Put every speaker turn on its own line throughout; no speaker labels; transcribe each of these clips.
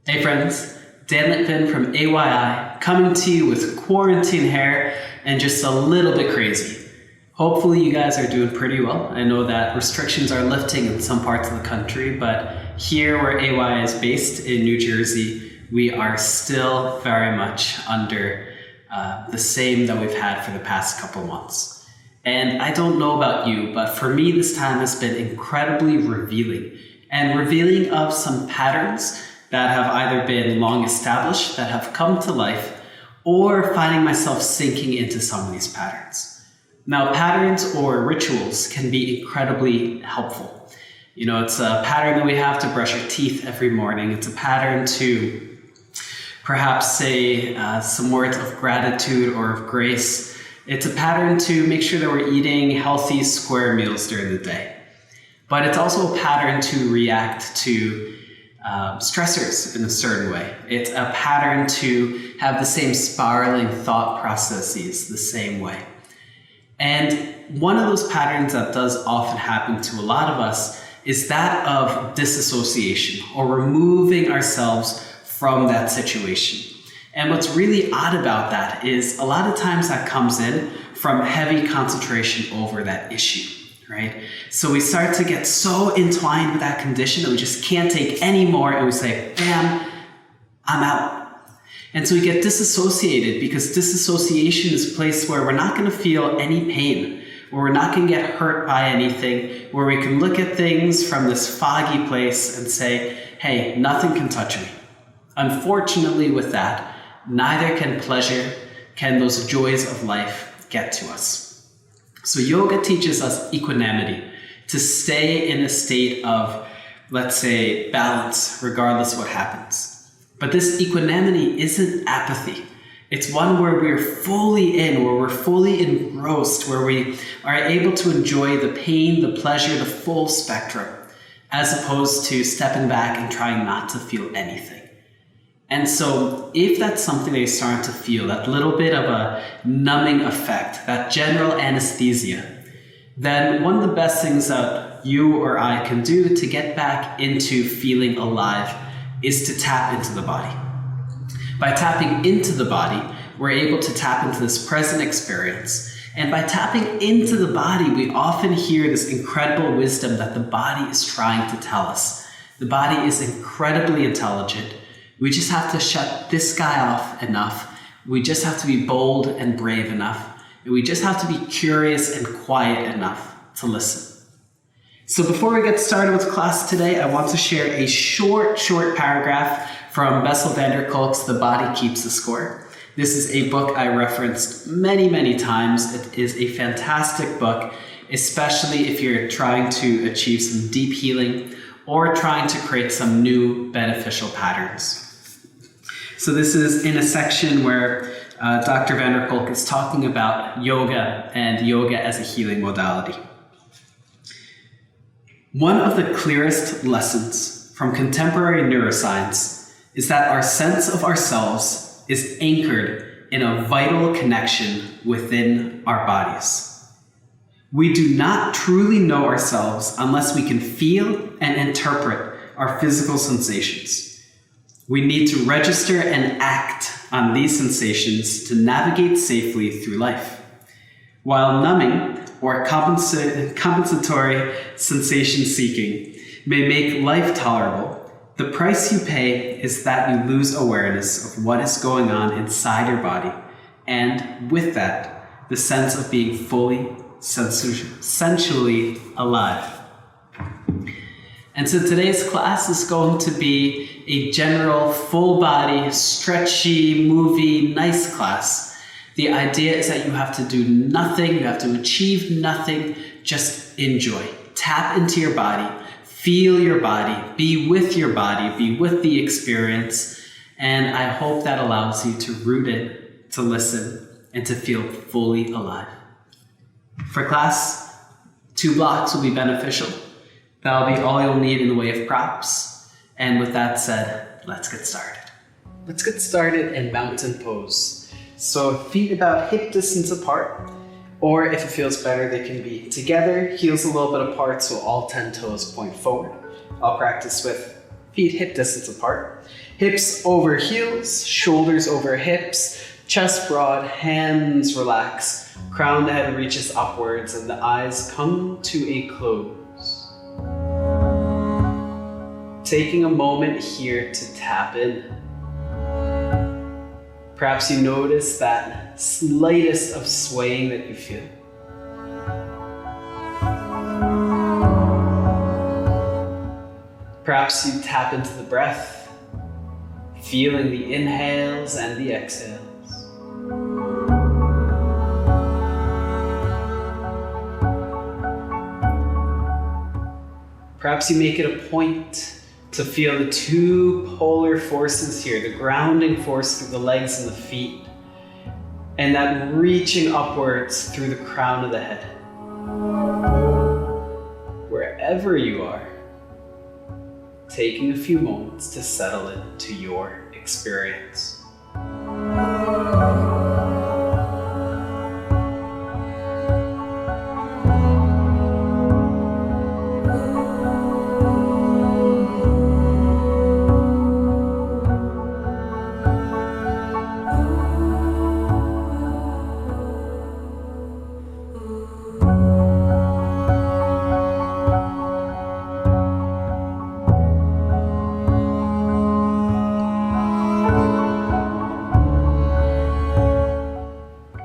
Hey friends, Dan Litvin from AYI coming to you with quarantine hair and just a little bit crazy. Hopefully you guys are doing pretty well. I know that restrictions are lifting in some parts of the country, but here where AYI is based in New Jersey, we are still very much under the same that we've had for the past couple months. And I don't know about you, but for me this time has been incredibly revealing of some patterns that have either been long established, that have come to life, or finding myself sinking into some of these patterns. Now, patterns or rituals can be incredibly helpful. You know, it's a pattern that we have to brush our teeth every morning. It's a pattern to perhaps say some words of gratitude or of grace. It's a pattern to make sure that we're eating healthy, square meals during the day. But it's also a pattern to react to stressors in a certain way. It's a pattern to have the same spiraling thought processes the same way. And one of those patterns that does often happen to a lot of us is that of disassociation, or removing ourselves from that situation. And what's really odd about that is a lot of times that comes in from heavy concentration over that issue. Right? So we start to get so entwined with that condition that we just can't take any more, and we say, bam, I'm out. And so we get disassociated, because disassociation is a place where we're not going to feel any pain, where we're not going to get hurt by anything, where we can look at things from this foggy place and say, hey, nothing can touch me. Unfortunately with that, neither can pleasure, can those joys of life get to us. So yoga teaches us equanimity, to stay in a state of, let's say, balance, regardless of what happens. But this equanimity isn't apathy. It's one where we're fully in, where we're fully engrossed, where we are able to enjoy the pain, the pleasure, the full spectrum, as opposed to stepping back and trying not to feel anything. And so if that's something that you're starting to feel, that little bit of a numbing effect, that general anesthesia, then one of the best things that you or I can do to get back into feeling alive is to tap into the body. By tapping into the body, we're able to tap into this present experience. And by tapping into the body, we often hear this incredible wisdom that the body is trying to tell us. The body is incredibly intelligent. We just have to shut this guy off enough. We just have to be bold and brave enough. And we just have to be curious and quiet enough to listen. So before we get started with class today, I want to share a short paragraph from Bessel van der Kolk's The Body Keeps the Score. This is a book I referenced many times. It is a fantastic book, especially if you're trying to achieve some deep healing or trying to create some new beneficial patterns. So this is in a section where Dr. van der Kolk is talking about yoga and yoga as a healing modality. One of the clearest lessons from contemporary neuroscience is that our sense of ourselves is anchored in a vital connection within our bodies. We do not truly know ourselves unless we can feel and interpret our physical sensations. We need to register and act on these sensations to navigate safely through life. While numbing or compensatory sensation seeking may make life tolerable, the price you pay is that you lose awareness of what is going on inside your body, and with that, the sense of being fully, sensually alive. And so today's class is going to be a general, full body, stretchy, movie, nice class. The idea is that you have to do nothing, you have to achieve nothing, just enjoy. Tap into your body, feel your body, be with your body, be with the experience. And I hope that allows you to root it, to listen, and to feel fully alive. For class, 2 blocks will be beneficial. That'll be all you'll need in the way of props. And with that said, let's get started. Let's get started in mountain pose. So feet about hip distance apart, or if it feels better, they can be together, heels a little bit apart, so all 10 toes point forward. I'll practice with Feet hip distance apart. Hips over heels, shoulders over hips, chest broad, hands relax. Crown of the head reaches upwards and the eyes come to a close. Taking a moment here to tap in. Perhaps you notice that slightest of swaying that you feel. Perhaps you tap into the breath, feeling the inhales and the exhales. Perhaps you make it a point to feel the two polar forces here, the grounding force through the legs and the feet, and that reaching upwards through the crown of the head. Wherever you are, taking a few moments to settle into your experience.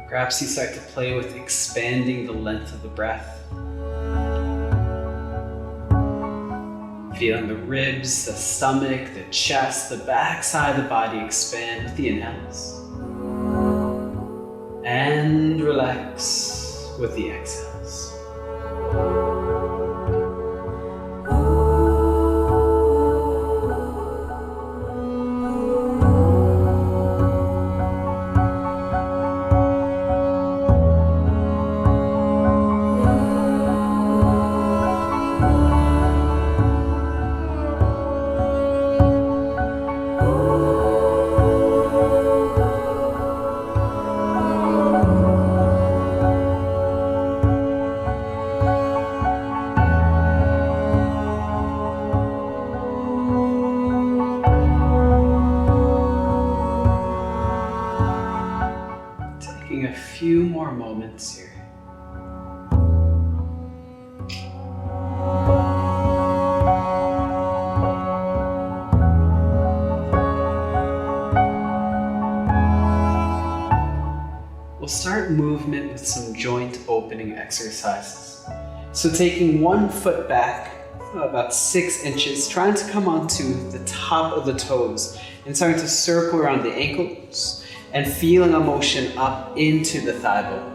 Perhaps you start to play with expanding the length of the breath. Feeling the ribs, the stomach, the chest, the back side of the body expand with the inhales. And relax with the exhales. A few more moments here. We'll start movement with some joint opening exercises. So taking one foot back about 6 inches, trying to come onto the top of the toes and starting to circle around the ankles and feeling a motion up into the thigh bone.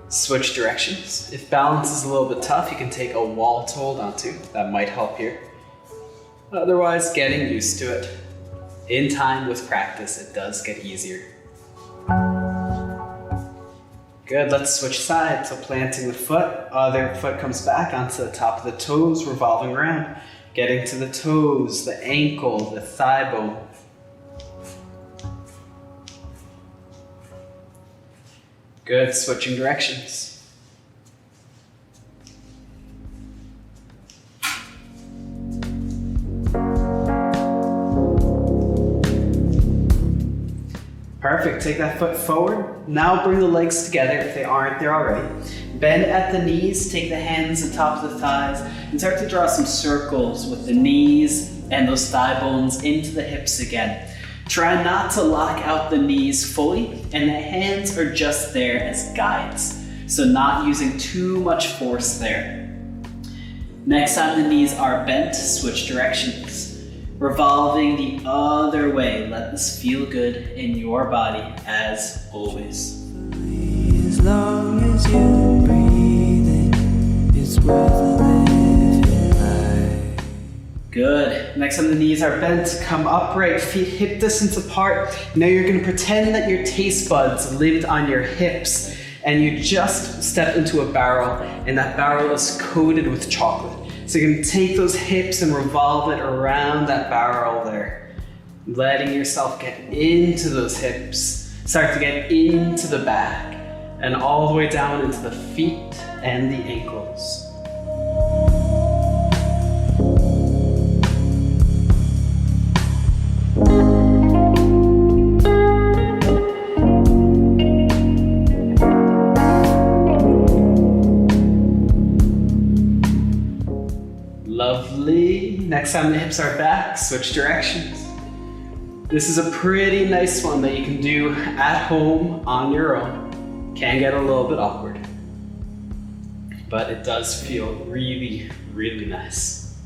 Switch directions. If balance is a little bit tough, you can take a wall to hold onto. That might help here. Otherwise, getting used to it. In time with practice, it does get easier. Good, let's switch sides. So planting the foot, other foot comes back onto the top of the toes, revolving around. Getting to the toes, the ankle, the thigh bone. Good, switching directions. Perfect, take that foot forward. Now bring the legs together if they aren't there already. Bend at the knees, take the hands on top of the thighs, and start to draw some circles with the knees and those thigh bones into the hips again. Try not to lock out the knees fully, and the hands are just there as guides, so not using too much force there. Next time the knees are bent, switch directions. Revolving the other way, let this feel good in your body as always. As long as you're breathing, it's worth living life. Good. Next time the knees are bent, come upright, feet hip distance apart. Now you're going to pretend that your taste buds lived on your hips and you just stepped into a barrel and that barrel is coated with chocolate. So you're going to take those hips and revolve it around that barrel there. Letting yourself get into those hips. Start to get into the back and all the way down into the feet and the ankles. Lovely. Next time the hips are back, switch directions. This is a pretty nice one that you can do at home on your own. Can get a little bit awkward, but it does feel really, really nice.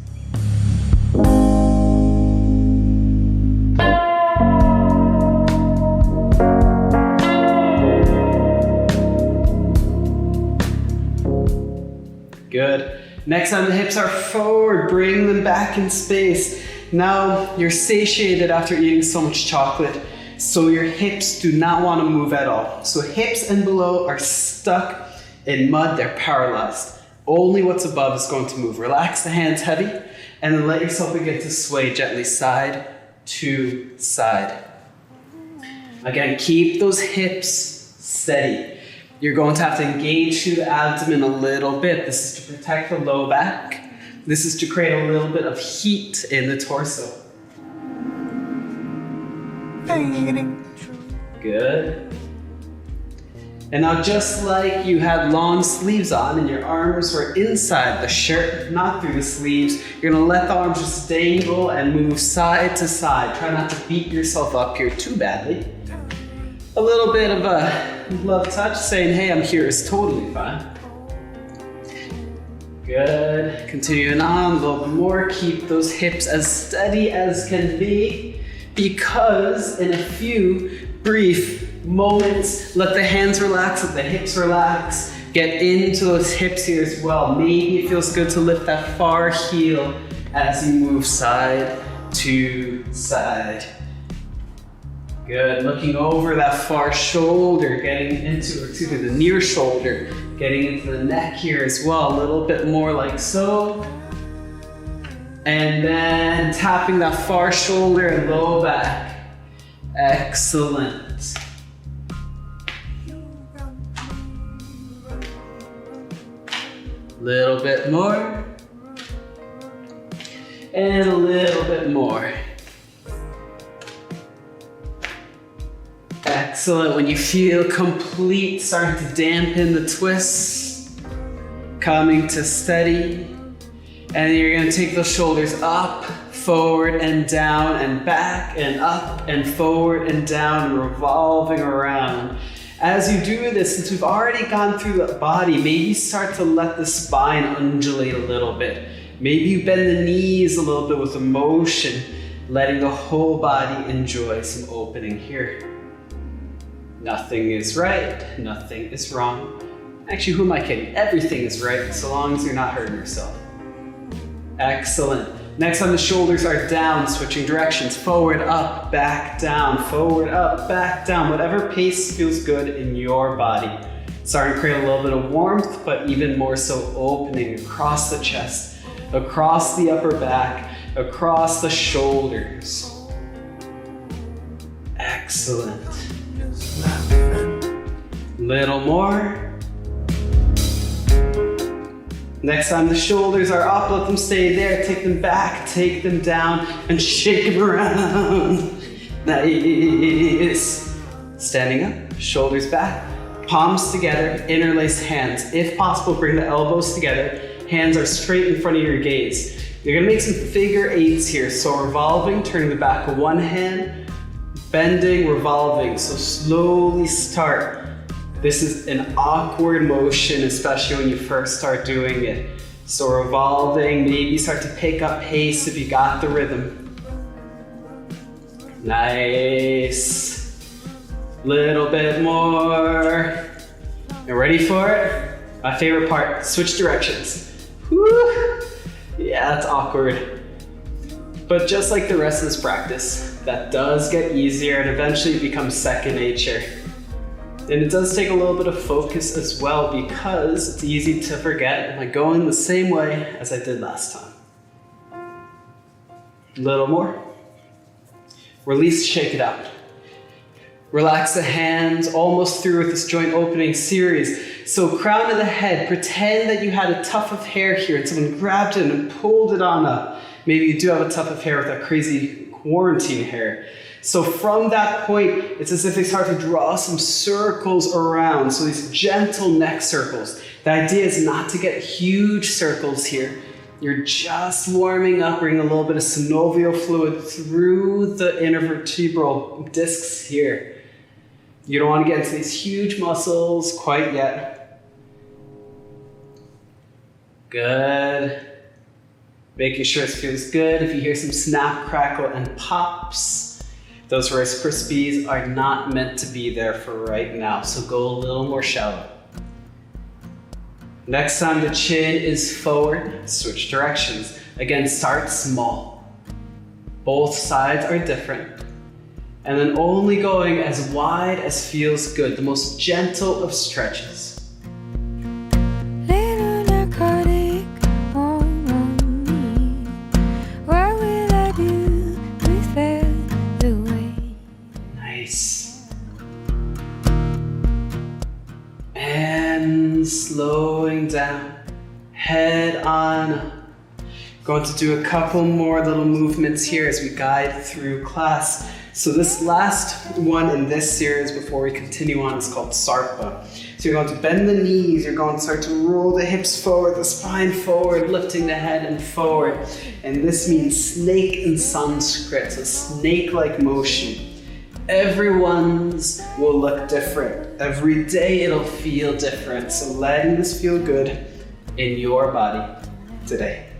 Good. Next time the hips are forward, bring them back in space. Now you're satiated after eating so much chocolate, so your hips do not want to move at all. So hips and below are stuck in mud, they're paralyzed. Only what's above is going to move. Relax the hands heavy, and then let yourself begin to sway gently side to side. Again, keep those hips steady. You're going to have to engage through the abdomen a little bit. This is to protect the low back. This is to create a little bit of heat in the torso. Good. And now just like you had long sleeves on and your arms were inside the shirt, not through the sleeves, you're gonna let the arms just dangle and move side to side. Try not to beat yourself up here too badly. A little bit of a love touch saying, hey, I'm here is totally fine. Good. Continuing on a little bit more. Keep those hips as steady as can be, because in a few brief moments, let the hands relax, let the hips relax. Get into those hips here as well. Maybe it feels good to lift that far heel as you move side to side. Good. Looking over that far shoulder, getting into, the near shoulder, getting into the neck here as well, a little bit more like so. And then tapping that far shoulder and low back. Excellent. Little bit more. And a little bit more. Excellent. When you feel complete, starting to dampen the twists, coming to steady, and you're going to take those shoulders up, forward and down and back and up and forward and down, and revolving around. As you do this, since we've already gone through the body, maybe start to let the spine undulate a little bit. Maybe you bend the knees a little bit with emotion, letting the whole body enjoy some opening here. Nothing is right, nothing is wrong. Actually, who am I kidding? Everything is right, so long as you're not hurting yourself. Excellent. Next time the shoulders are down, switching directions. Forward, up, back, down. Forward, up, back, down. Whatever pace feels good in your body. Starting to create a little bit of warmth, but even more so opening across the chest, across the upper back, across the shoulders. Excellent. Little more. Next time the shoulders are up, let them stay there. Take them back, take them down, and shake them around. Nice. Standing up, shoulders back, palms together, interlace hands. If possible, bring the elbows together. Hands are straight in front of your gaze. You're gonna make some figure eights here. So revolving, turning the back of one hand, bending, revolving. So slowly start. This is an awkward motion, especially when you first start doing it. So revolving, maybe start to pick up pace if you got the rhythm. Nice. Little bit more. You ready for it? My favorite part, switch directions. Whew. Yeah, that's awkward. But just like the rest of this practice, that does get easier and eventually becomes second nature. And it does take a little bit of focus as well, because it's easy to forget, am I going the same way as I did last time? A little more. Release, shake it out. Relax the hands, almost through with this joint opening series. So crown of the head, pretend that you had a tuft of hair here and someone grabbed it and pulled it on up. Maybe you do have a tuft of hair with that crazy quarantine hair. So from that point, it's as if they start to draw some circles around. So these gentle neck circles. The idea is not to get huge circles here. You're just warming up, bring a little bit of synovial fluid through the intervertebral discs here. You don't want to get into these huge muscles quite yet. Good. Making sure it feels good. If you hear some snap, crackle, and pops, those Rice Krispies are not meant to be there for right now, so go a little more shallow. Next time the chin is forward, switch directions. Again, start small. Both sides are different. And then only going as wide as feels good, the most gentle of stretches. Slowing down, head on up. Going to do a couple more little movements here as we guide through class. So this last one in this series before we continue on is called Sarpa. So you're going to bend the knees, you're going to start to roll the hips forward, the spine forward, lifting the head and forward. And this means snake in Sanskrit, so snake-like motion. Everyone's will look different. Every day it'll feel different. So letting this feel good in your body today.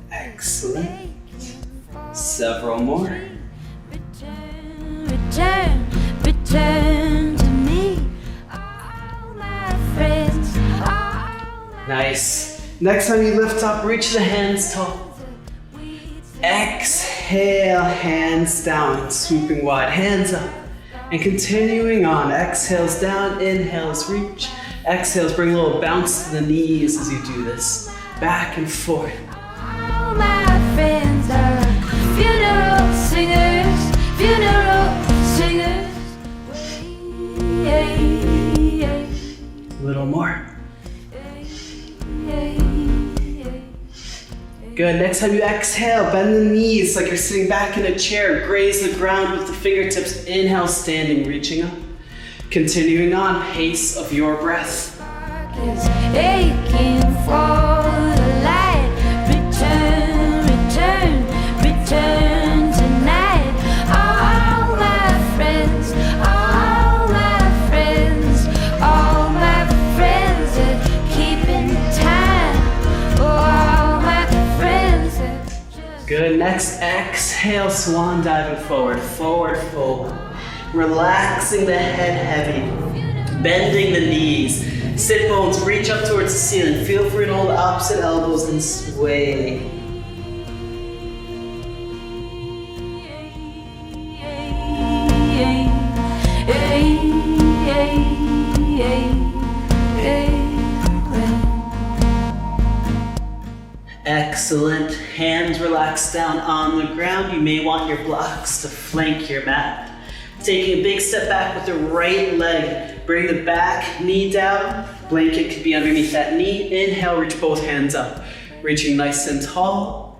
Excellent. Several more. Return to me, all my friends. Nice. Next time you lift up, reach the hands tall. Exhale, hands down, swooping wide, hands up. And continuing on, exhales down, inhales, reach. Exhales, bring a little bounce to the knees as you do this. Back and forth. All my friends are funeral singers, A little more. Good, next time you exhale, bend the knees like you're sitting back in a chair. Graze the ground with the fingertips. Inhale, standing, reaching up. Continuing on, pace of your breath. Aching for the light. Return tonight. All my friends are keeping time. All my friends. Good, next exhale, swan diving forward, forward fold. Relaxing the head heavy, bending the knees. Sit bones, reach up towards the ceiling. Feel free to hold opposite elbows and sway. Excellent. Hands relaxed down on the ground. You may want your blocks to flank your mat. Taking a big step back with the right leg. Bring the back knee down. Blanket could be underneath that knee. Inhale, reach both hands up. Reaching nice and tall.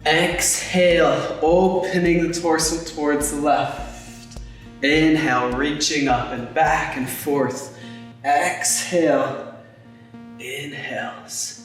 Exhale, opening the torso towards the left. Inhale, reaching up and back and forth. Exhale, inhales.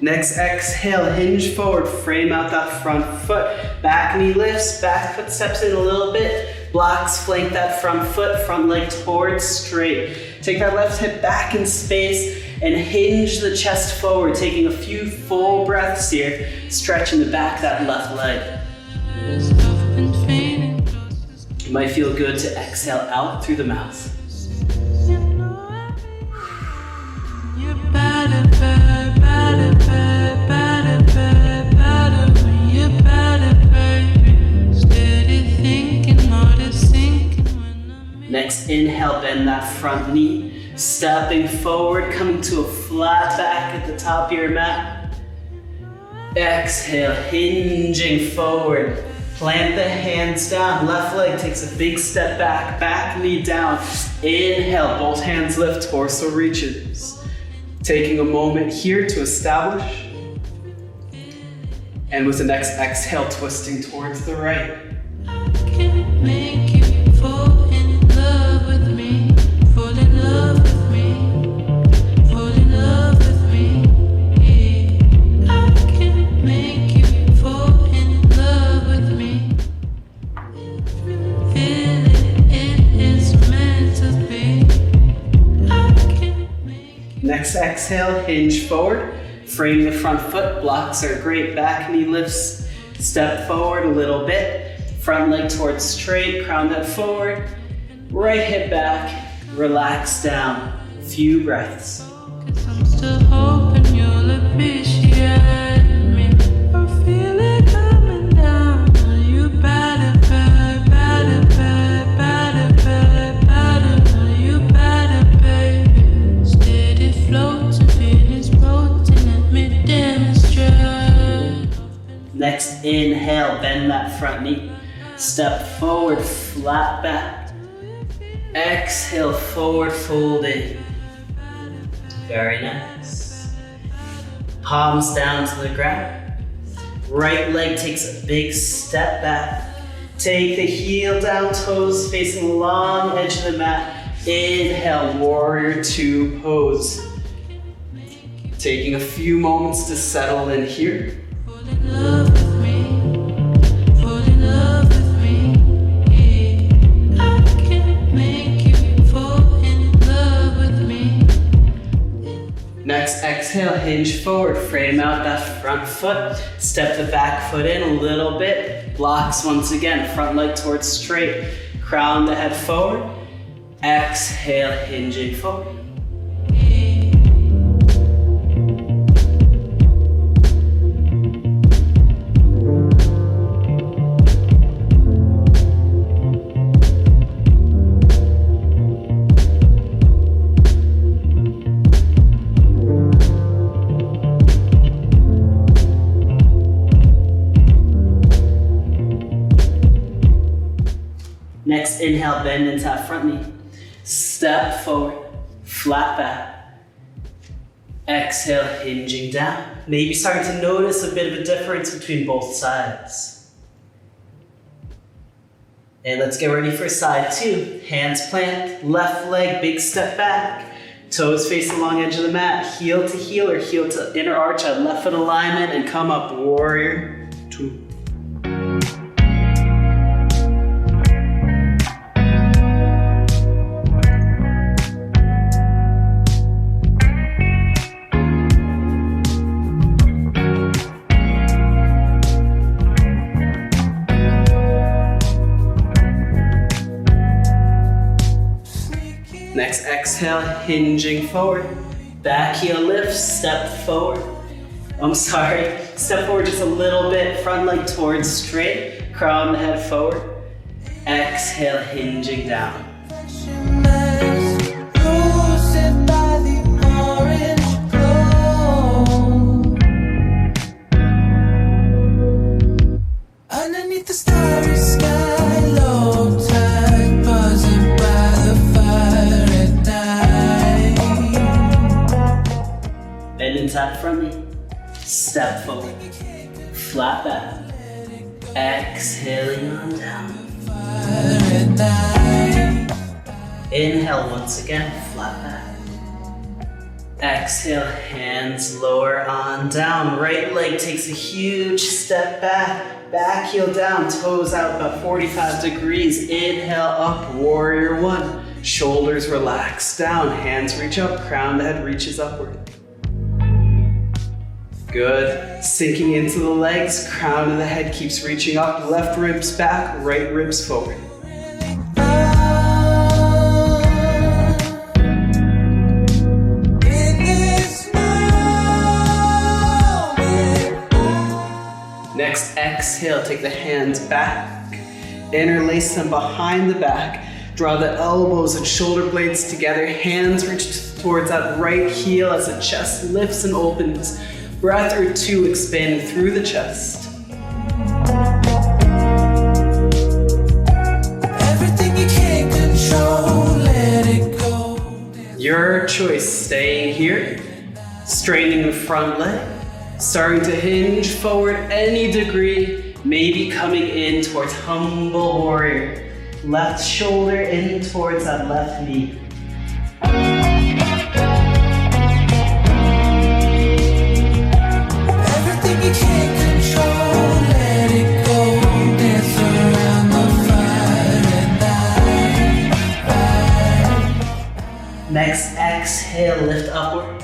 Next exhale, hinge forward, frame out that front foot. Back knee lifts, back foot steps in a little bit. Blocks flank that front foot, front leg towards straight. Take that left hip back in space and hinge the chest forward, taking a few full breaths here, stretching the back of that left leg. It might feel good to exhale out through the mouth. Next, inhale, bend that front knee, stepping forward, coming to a flat back at the top of your mat. Exhale, hinging forward, plant the hands down, left leg takes a big step back, back knee down. Inhale, both hands lift, torso reaches. Taking a moment here to establish. And with the next exhale, twisting towards the right.
I can make you fall in love with me, fall in love with me, fall in love with me. Yeah. I can make you fall in love with me. Feel it, it is meant to be. I can make you.
Next exhale, hinge forward. Frame the front foot, blocks are great, back knee lifts, step forward a little bit, front leg towards straight, crown head forward, right hip back, relax down, few breaths.
I'm still hoping you'll appreciate me. I feel it coming down. You better, better, better, better, better, better. You better, baby. Steady floating, feelings floating.
Next inhale, bend that front knee. Step forward, flat back. Exhale, forward folding. Very nice. Palms down to the ground. Right leg takes a big step back. Take the heel down, toes facing the long edge of the mat. Inhale, warrior two pose. Taking a few moments to settle in here.
Fall in love with me, fall in love with me. Yeah. I can make you fall in love with me.
Next exhale, hinge forward, frame out that front foot, step the back foot in a little bit, blocks once again, front leg towards straight, crown the head forward, exhale, hinging forward. Next inhale, bend into that front knee. Step forward, flat back. Exhale, hinging down. Maybe starting to notice a bit of a difference between both sides. And let's get ready for side two. Hands plant, left leg, big step back. Toes face the long edge of the mat, heel to heel or heel to inner arch at left foot alignment and come up, warrior two. Next exhale, hinging forward. Back heel lifts, step forward. Step forward just a little bit. Front leg towards straight. Crown the head forward. Exhale, hinging down.
Underneath the starry sky, low tide buzzing by the fire at night.
Bend into that front knee. Step forward. Flat back. Exhaling on down. Inhale once again, flat back. Exhale, hands lower on down. Right leg takes a huge step back. Back heel down, toes out about 45 degrees. Inhale up, warrior one. Shoulders relax down, hands reach up, crown the head reaches upward. Good. Sinking into the legs, crown of the head keeps reaching up. Left ribs back, right ribs forward. Next exhale, take the hands back, interlace them behind the back. Draw the elbows and shoulder blades together. Hands reach towards that right heel as the chest lifts and opens. Breath or two expanding through the chest.
Everything you can't control, let it go.
Your choice, staying here Straightening the front leg, starting to hinge forward any degree, maybe coming in towards humble warrior. Left shoulder in towards that left knee.
Everything you can't control, let it go. Dance around the fire and die.
Next, exhale, lift upwards.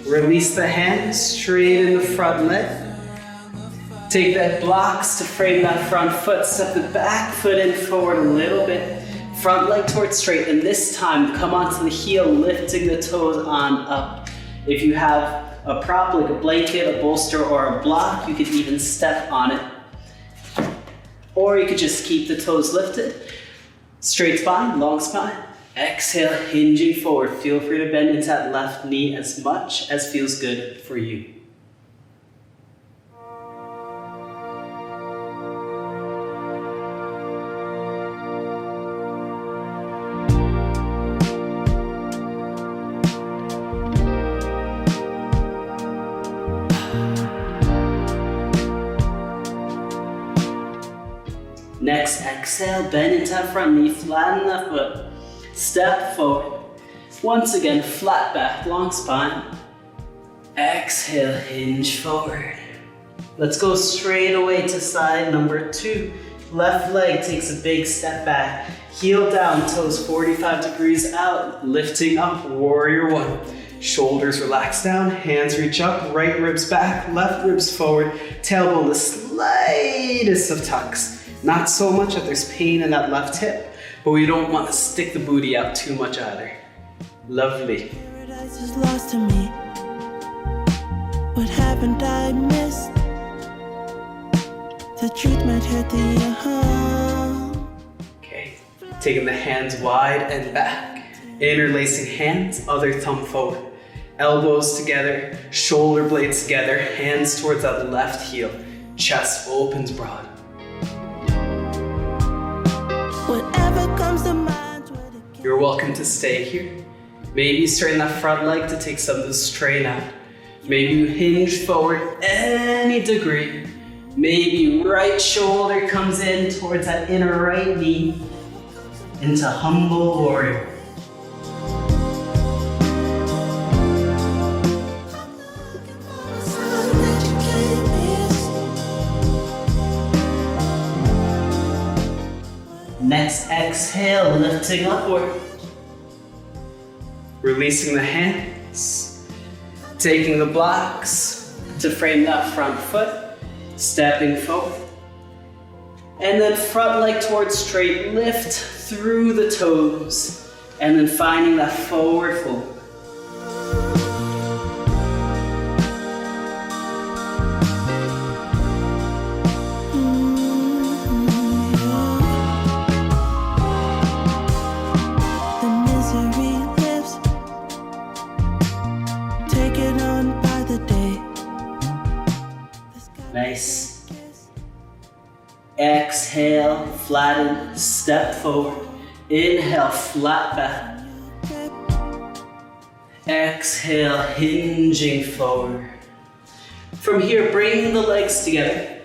Release the hands, straighten the front leg. Take that blocks to frame that front foot. Step the back foot in forward a little bit. Front leg towards straight, and this time come onto the heel, lifting the toes on up. If you have a prop like a blanket, a bolster, or a block, you could even step on it. Or you could just keep the toes lifted. Straight spine, long spine. Exhale, hinging forward. Feel free to bend into that left knee as much as feels good for you. Next, exhale, bend into that front knee, flatten that foot. Step forward. Once again, flat back, long spine. Exhale, hinge forward. Let's go straight away to side number 2. Left leg takes a big step back. Heel down, toes 45 degrees out. Lifting up, warrior 1. Shoulders relax down, hands reach up, right ribs back, left ribs forward. Tailbone the slightest of tucks. Not so much that there's pain in that left hip, but we don't want to stick the booty out too much either. Lovely.
Paradise is lost to me. What haven't I missed? The truth might hurt the
Okay, taking the hands wide and back. Interlacing hands, other thumb forward. Elbows together, shoulder blades together, hands towards that left heel. Chest opens broad.
Whatever comes to mind.
You're welcome to stay here. Maybe straighten that front leg to take some of the strain out. Maybe you hinge forward any degree. Maybe right shoulder comes in towards that inner right knee into humble warrior. Next, exhale, lifting upward. Releasing the hands. Taking the blocks to frame that front foot. Stepping forward. And then front leg towards straight. Lift through the toes. And then finding that forward fold. Nice. Exhale, flatten, step forward. Inhale, flat back. Exhale, hinging forward. From here, bring the legs together.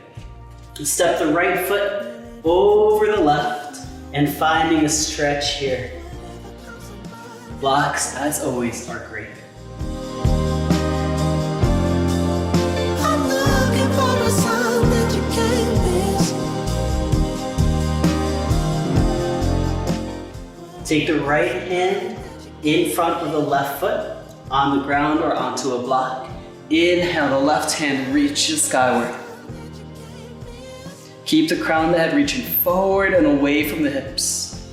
Step the right foot over the left and finding a stretch here. Blocks, as always, are great. Take the right hand in front of the left foot on the ground or onto a block. Inhale, the left hand reaches skyward. Keep the crown of the head reaching forward and away from the hips.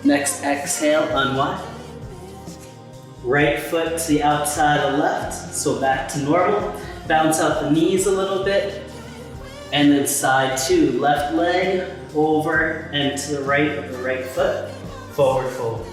Next, exhale, unwind. Right foot to the outside of left, so back to normal. Bounce out the knees a little bit. And then side 2, left leg over and to the right of the right foot. Forward fold.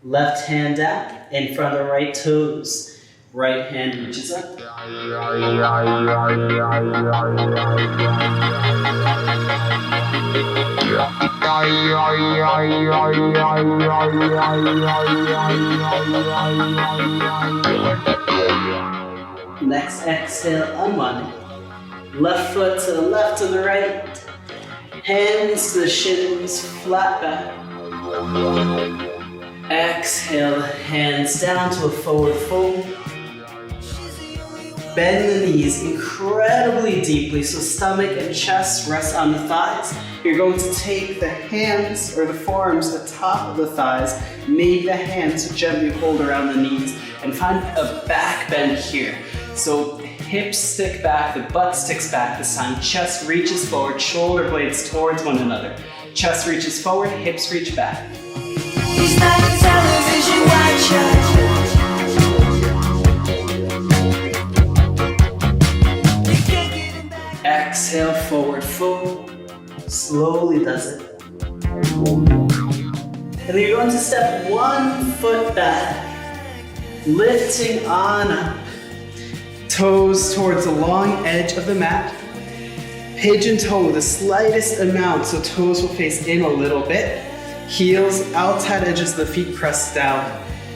Left hand down in front of the right toes. Right hand reaches up. Next exhale, unwinding. Left foot to the left and the right. Hands to the shins, flat back. Exhale, hands down to a forward fold. Bend the knees incredibly deeply so stomach and chest rest on the thighs. You're going to take the hands or the forearms to the top of the thighs, maybe the hands to gently hold around the knees, and find a back bend here. So hips stick back, the butt sticks back this time, chest reaches forward, shoulder blades towards one another. Chest reaches forward, hips reach back.
He's like a television watcher.
Exhale, forward fold. Slowly does it. And then you're going to step 1 foot back, lifting on up. Toes towards the long edge of the mat. Pigeon toe the slightest amount so toes will face in a little bit. Heels, outside edges of the feet pressed down.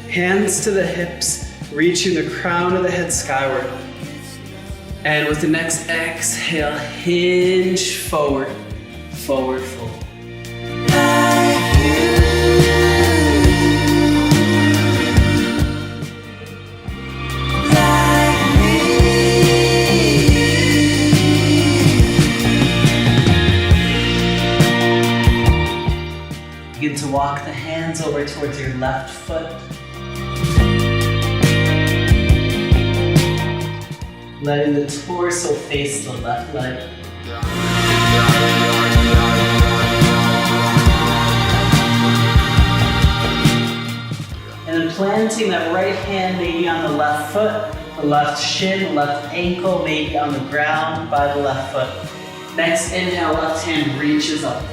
Hands to the hips, reaching the crown of the head skyward. And with the next exhale, hinge forward, forward fold. Begin to walk the hands over towards your left foot. Letting the torso face the left leg. And then planting that right hand maybe on the left foot, the left shin, the left ankle maybe on the ground by the left foot. Next inhale, left hand reaches up.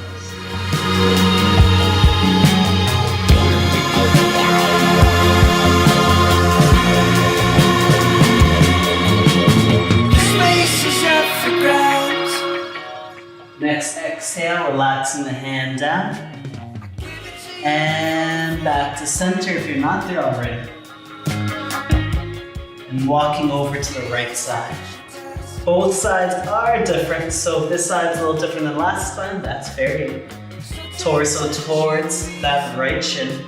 Next exhale, relaxing the hand down. And back to center if you're not there already. And walking over to the right side. Both sides are different, so if this side's a little different than last time, that's fair. Torso towards that right shin.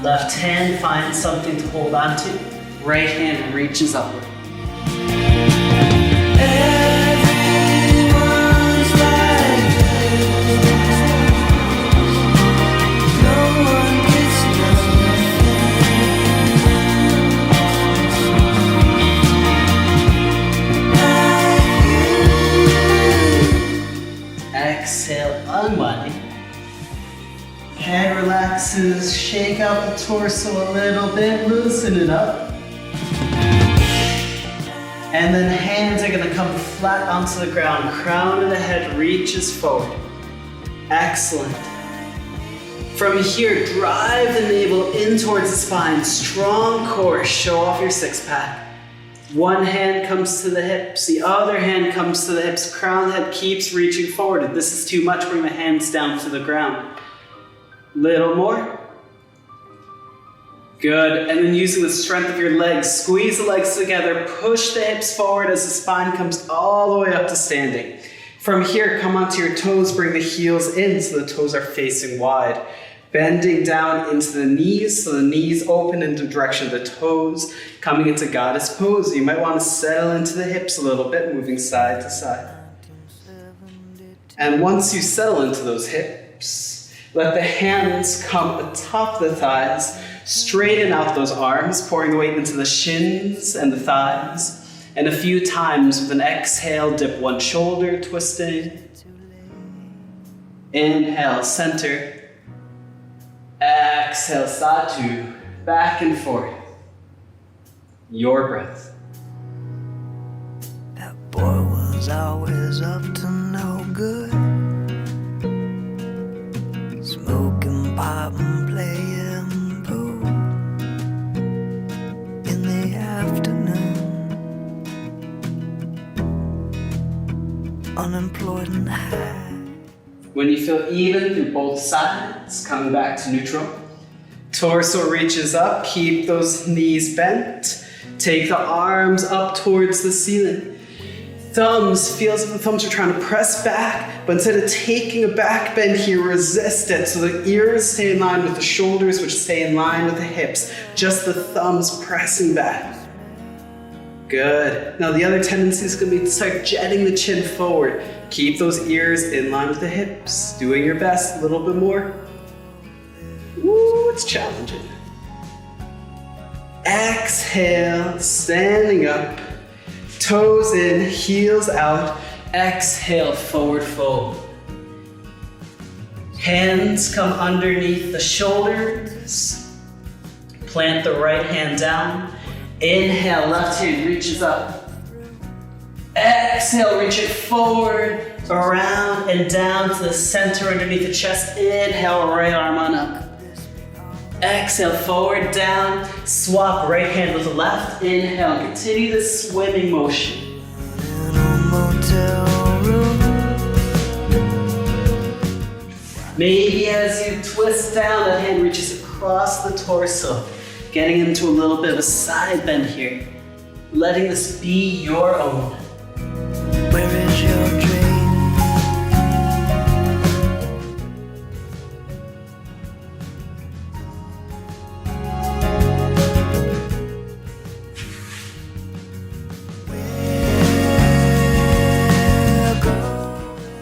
Left hand finds something to hold on to. Right hand reaches upward.
Everyone's like this. No one gets nothing.
Exhale, unwinding. Head relaxes, shake out the torso a little bit, loosen it up. And then hands are gonna come flat onto the ground. Crown of the head reaches forward. Excellent. From here, drive the navel in towards the spine. Strong core, show off your six pack. One hand comes to the hips, the other hand comes to the hips. Crown head keeps reaching forward. If this is too much, bring the hands down to the ground. Little more. Good, and then using the strength of your legs, squeeze the legs together, push the hips forward as the spine comes all the way up to standing. From here, come onto your toes, bring the heels in so the toes are facing wide. Bending down into the knees, so the knees open in the direction of the toes, coming into goddess pose. You might want to settle into the hips a little bit, moving side to side. And once you settle into those hips, let the hands come atop the thighs, straighten out those arms, pouring the weight into the shins and the thighs. And a few times with an exhale, dip one shoulder, twisting. Inhale, center. Exhale, satu. Back and forth. Your breath.
boy was always up to no good, smoking pot and playing pool in the afternoon, unemployed and high.
When you feel even through both sides, coming back to neutral. Torso reaches up, keep those knees bent. Take the arms up towards the ceiling. Thumbs, feels like the thumbs are trying to press back, but instead of taking a back bend here, resist it. So the ears stay in line with the shoulders, which stay in line with the hips. Just the thumbs pressing back. Good. Now the other tendency is going to be to start jetting the chin forward. Keep those ears in line with the hips. Doing your best, a little bit more. Ooh, it's challenging. Exhale, standing up. Toes in, heels out. Exhale, forward fold. Hands come underneath the shoulders. Plant the right hand down. Inhale, left hand reaches up. Exhale, reach it forward, around and down to the center underneath the chest. Inhale, right arm on up. Exhale, forward, down. Swap right hand with the left. Inhale, continue the swimming motion. Maybe as you twist down, that hand reaches across the torso, getting into a little bit of a side bend here. Letting this be your own.
Where is your dream?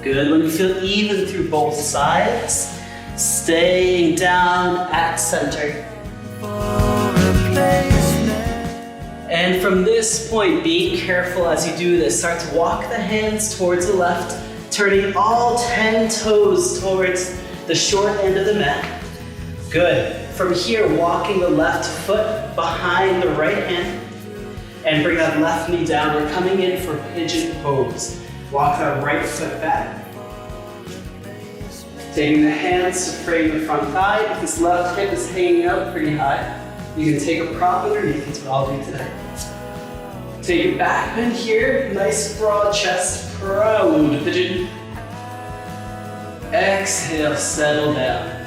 Good. When you feel even through both sides, staying down at center. And from this point, being careful as you do this, start to walk the hands towards the left, turning all 10 toes towards the short end of the mat. Good. From here, walking the left foot behind the right hand, and bring that left knee down. We're coming in for pigeon pose. Walk that right foot back. Taking the hands to frame the front thigh. If this left hip is hanging out pretty high, you can take a prop underneath. That's what I'll do today. Take a back bend here. Nice broad chest. Proud pigeon. Exhale, settle down.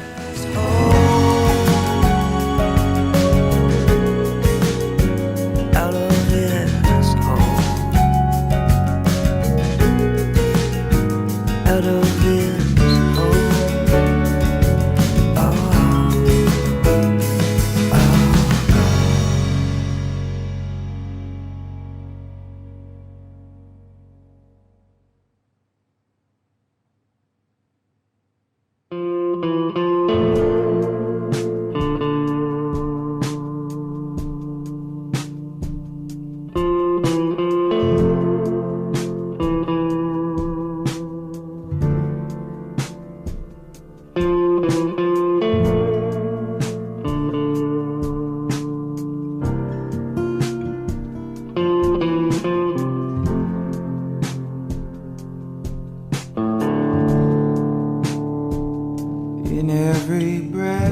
In every breath,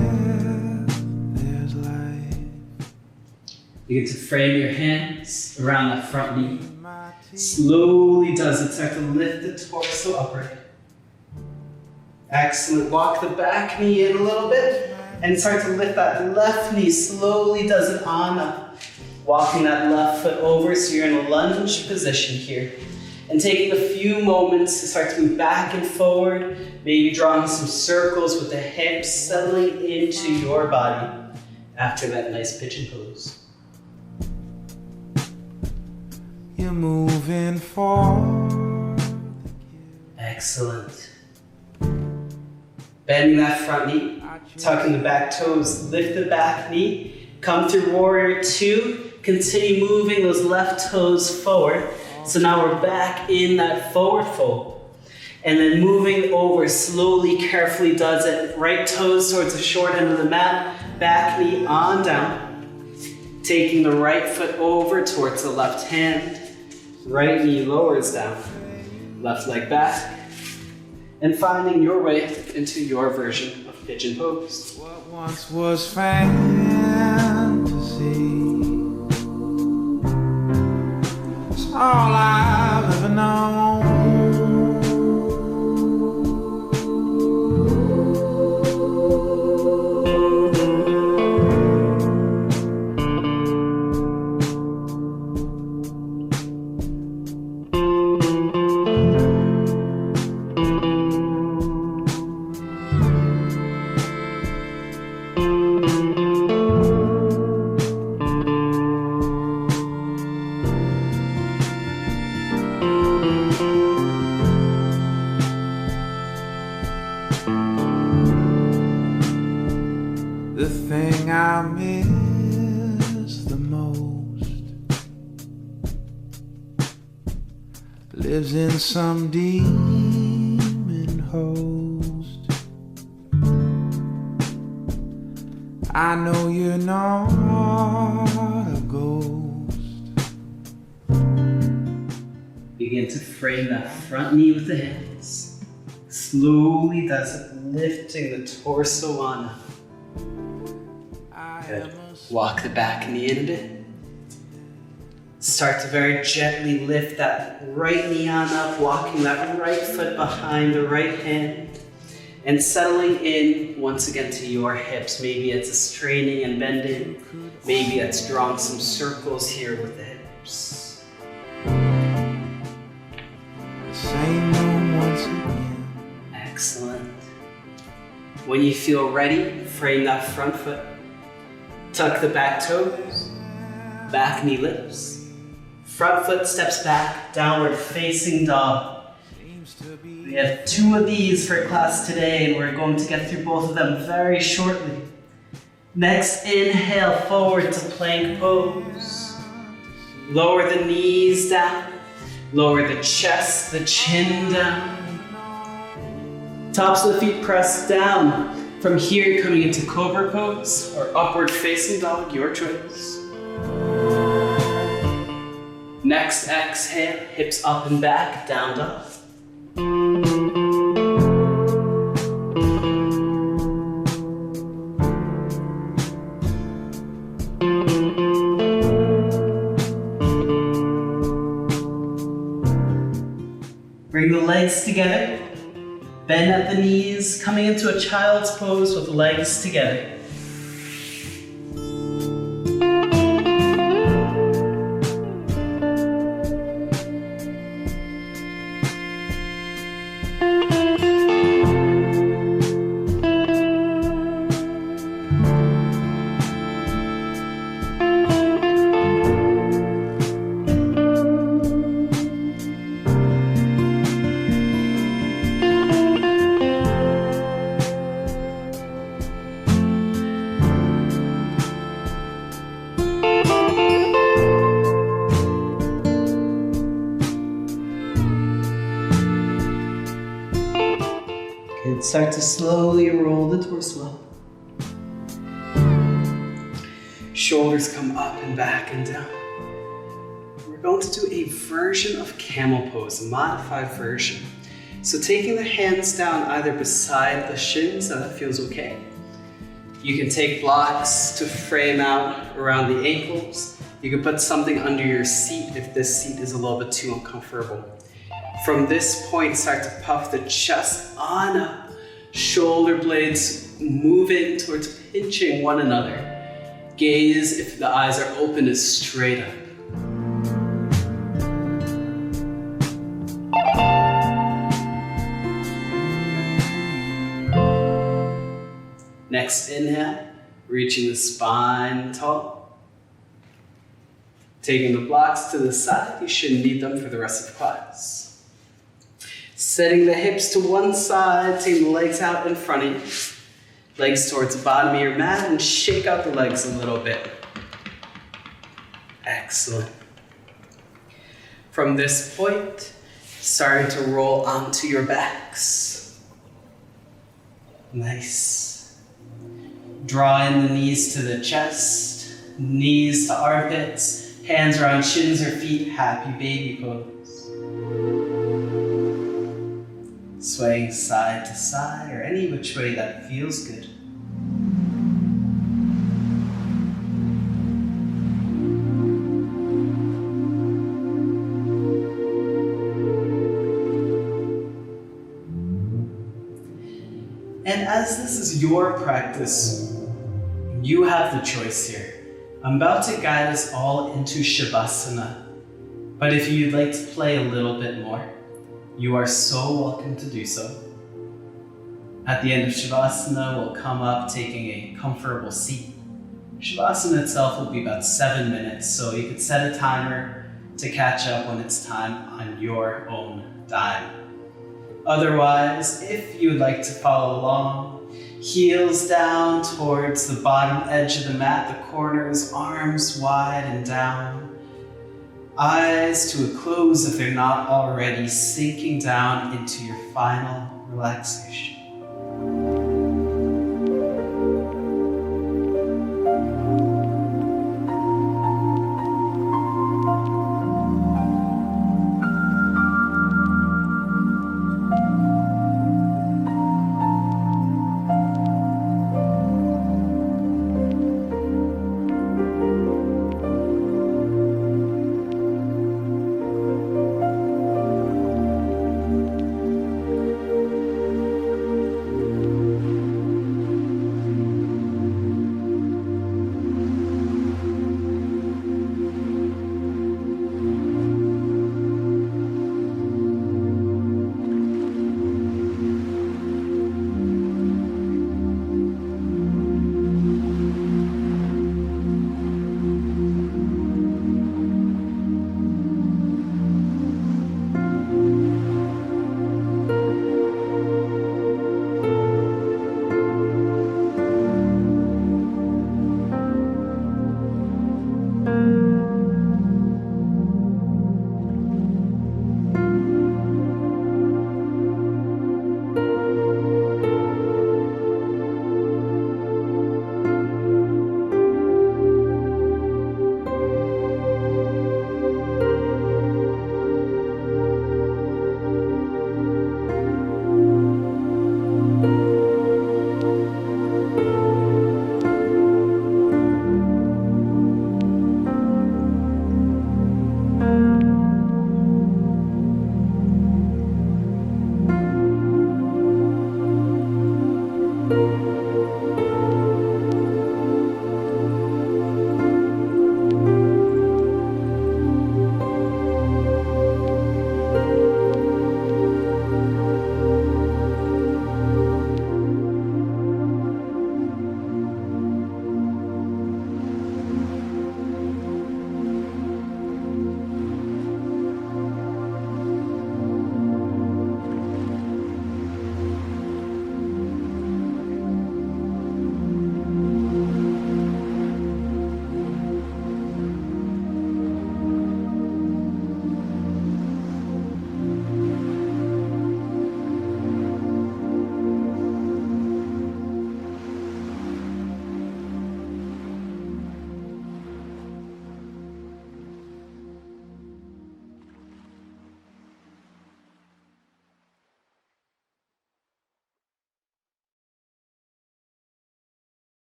there's life.
You get to frame your hands around that front knee. Slowly does it start to lift the torso upright. Excellent. Walk the back knee in a little bit and start to lift that left knee. Slowly does it on up. Walking that left foot over so you're in a lunge position here. And taking a few moments to start to move back and forward, maybe drawing some circles with the hips, settling into your body after that nice pigeon pose.
You're moving forward.
Excellent. Bending that front knee, tucking the back toes, lift the back knee, come through warrior two, continue moving those left toes forward. So now we're back in that forward fold. And then moving over slowly, carefully does it. Right toes towards the short end of the mat, back knee on down. Taking the right foot over towards the left hand. Right knee lowers down, left leg back, and finding your way into your version of pigeon pose.
What once was fantasy is all I've ever known. The thing I miss the most lives in some demon host. I know you're not a ghost.
Begin to frame that front knee with the hands. Slowly does it, lifting the torso on up. Good. Walk the back knee in a bit. Start to very gently lift that right knee on up, walking that right foot behind the right hand, and settling in once again to your hips. Maybe it's a straining and bending. Maybe it's drawing some circles here with the hips.
Same room once again.
Excellent. When you feel ready, frame that front foot. Tuck the back toes, back knee lifts. Front foot steps back, downward facing dog. We have 2 of these for class today, and we're going to get through both of them very shortly. Next, inhale forward to plank pose. Lower the knees down, lower the chest, the chin down. Tops of the feet pressed down. From here, you're coming into cobra pose or upward facing dog, your choice. Next exhale, hips up and back, down dog. Bring the legs together. Bend at the knees, coming into a child's pose with legs together. Start to slowly roll the torso up. Shoulders come up and back and down. We're going to do a version of camel pose, a modified version. So taking the hands down either beside the shins, so that feels okay. You can take blocks to frame out around the ankles. You can put something under your seat if this seat is a little bit too uncomfortable. From this point, start to puff the chest on up. Shoulder blades moving towards pinching one another. Gaze, if the eyes are open, is straight up. Next inhale, reaching the spine tall. Taking the blocks to the side, you shouldn't need them for the rest of class. Setting the hips to one side, taking the legs out in front of you. Legs towards the bottom of your mat and shake out the legs a little bit. Excellent. From this point, starting to roll onto your backs. Nice. Draw in the knees to the chest, knees to armpits, Hands around shins or feet, happy baby pose. Swaying side to side or any which way that feels good. And as this is your practice, you have the choice here. I'm about to guide us all into Shavasana, but if you'd like to play a little bit more, you are so welcome to do so. At the end of Shavasana, we'll come up taking a comfortable seat. Shavasana itself will be about 7 minutes, so you could set a timer to catch up when it's time on your own dime. Otherwise, if you would like to follow along, heels down towards the bottom edge of the mat, the corners, arms wide and down. Eyes to a close if they're not already, sinking down into your final relaxation.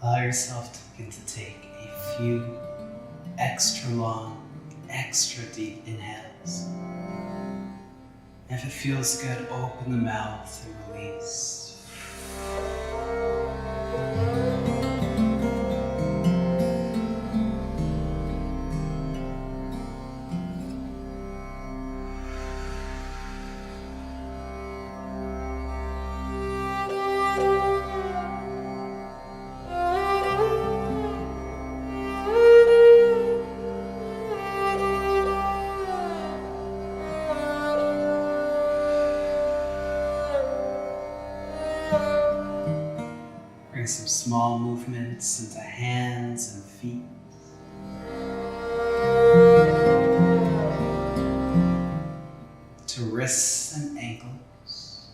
Allow yourself to begin to take a few extra long, extra deep inhales. If it feels good, open the mouth and release. Bring some small movements into hands and feet. To wrists and ankles.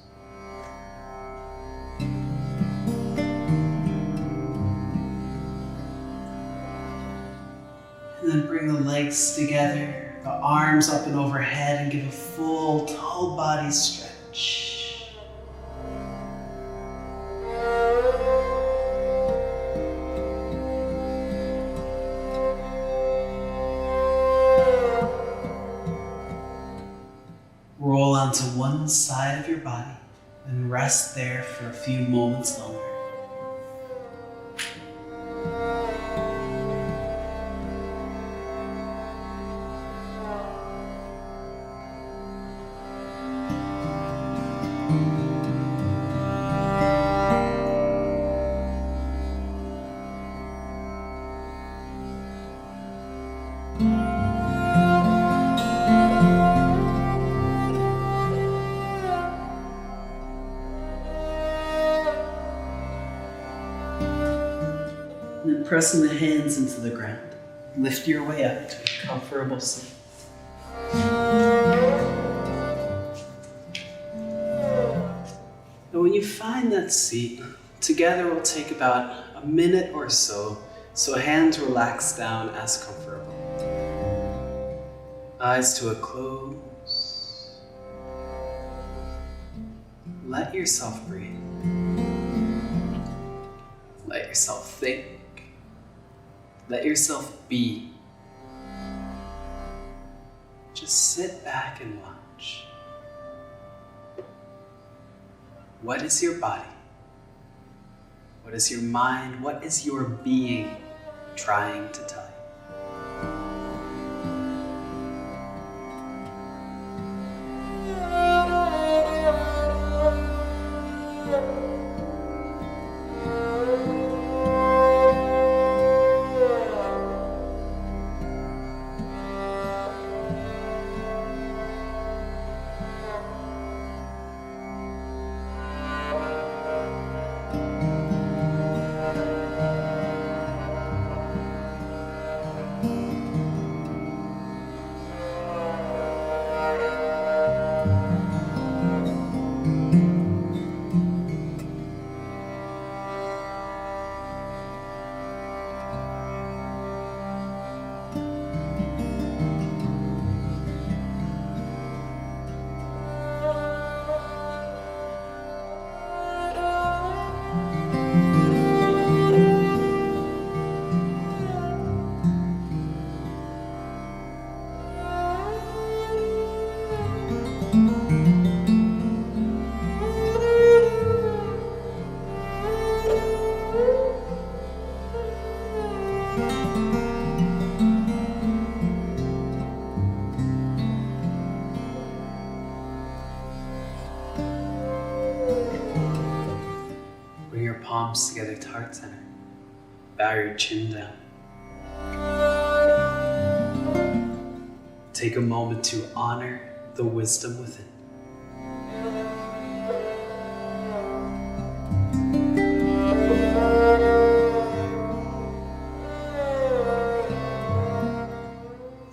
And then bring the legs together, the arms up and overhead, and give a full whole body stretch. Roll onto one side of your body and rest there for a few moments longer. And then pressing the hands into the ground, lift your way up to a comfortable seat. And when you find that seat, together we'll take about a minute or so hands relax down as comfortable. Eyes to a close. Let yourself breathe. Let yourself think. Let yourself be. Just sit back and watch. What is your body? What is your mind? What is your being trying to tell you? palms together to heart center. Bow your chin down. Take a moment to honor the wisdom within.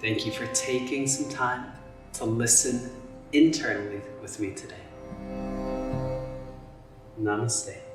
Thank you for taking some time to listen internally with me today. Namaste.